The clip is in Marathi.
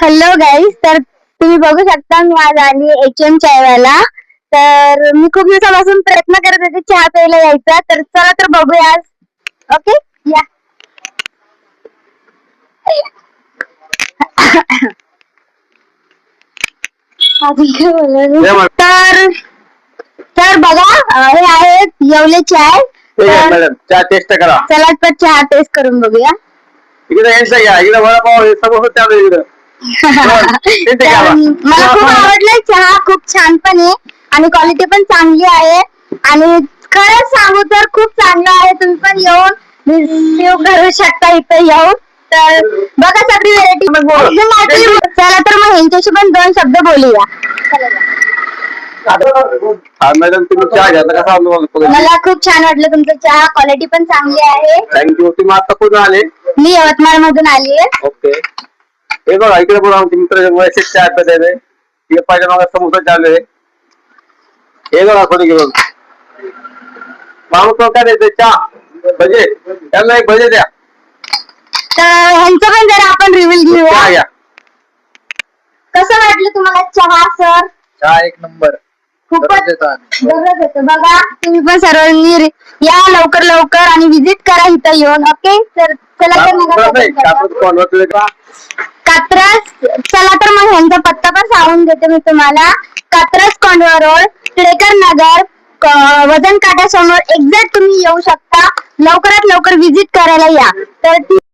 हॅलो गाईज, तर तुम्ही बघू शकता मी आज आली HM चायवाला. तर मी खूप दिवसापासून प्रयत्न करत होते चहा प्यायला यायचा. तर चला तर बघूया आज. ओके या. तर तर बघा, हे आहेत येवले चाय. मॅडम चहा टेस्ट करा. चला तर चहा टेस्ट करून बघूया. इकडे यायचं घ्या, इकडे वडापाव हे सगळं चालू आहे इकडं. मला खूप आवडलं चहा, खूप छान पण आहे आणि क्वालिटी पण चांगली आहे. आणि खरंच सांगू तर खूप चांगलं आहे. तुम्ही पण येऊन रिव्ह्यू करू शकता इथे येऊन. तर बघा सगळी व्हेरायटी. चला तर मग यांच्याशी पण दोन शब्द बोलूया. मॅडम तुम्ही चहा घ्या, कसा मला खूप छान वाटलं तुमचं चहा, क्वालिटी पण चांगली आहे. थँक्यू. तुम्ही आता कुठून आले? मी यवतमाळ मधून आली आहे. ओके. हे बघा इकडे बघा आमचे मित्र वैसे चहा पेत आहे. हे पाहिजे मला समोसा चालू आहे. हे बघा थोडी घेऊन माणूस काय द्यायचं चहा भजे, त्यांना एक भजे द्या. तर ह्यांचं पण जरा आपण रिव्ह्यू घेऊया. चहा घ्या. कसं वाटलं तुम्हाला चहा सर? चहा एक नंबर. खूपच जबरदस्त होतं. बघा तुम्ही पण सर्वांनी या लवकर लवकर आणि विजिट करा इथं येऊन. ओके तर चला तर मग कात्रज. चला तर मग ह्यांचा पत्ता पण सांगून देते मी तुम्हाला. कात्रज कोंढवा रोड, टिळेकर नगर, वजन काट्या समोर एक्झॅक्ट तुम्ही येऊ शकता. लवकरात लवकर विजिट करायला या. तर